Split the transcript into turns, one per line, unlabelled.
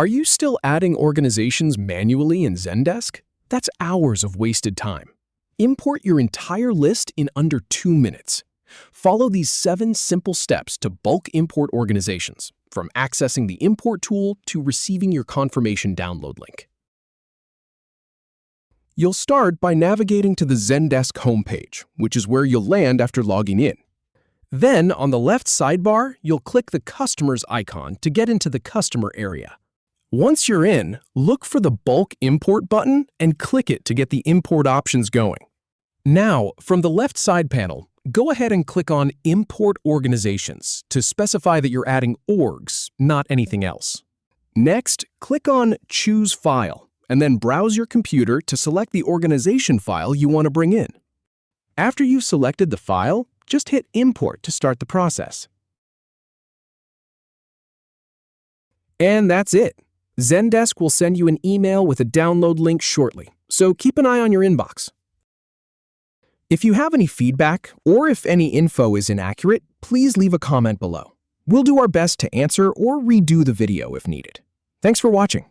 Are you still adding organizations manually in Zendesk? That's hours of wasted time. Import your entire list in under 2 minutes. Follow these 7 simple steps to bulk import organizations, from accessing the import tool to receiving your confirmation download link. You'll start by navigating to the Zendesk homepage, which is where you'll land after logging in. Then, on the left sidebar, you'll click the Customers icon to get into the Customer area. Once you're in, look for the Bulk Import button and click it to get the import options going. Now, from the left side panel, go ahead and click on Import Organizations to specify that you're adding orgs, not anything else. Next, click on Choose File, and then browse your computer to select the organization file you want to bring in. After you've selected the file, just hit Import to start the process. And that's it. Zendesk will send you an email with a download link shortly, so keep an eye on your inbox. If you have any feedback, or if any info is inaccurate, please leave a comment below. We'll do our best to answer or redo the video if needed. Thanks for watching.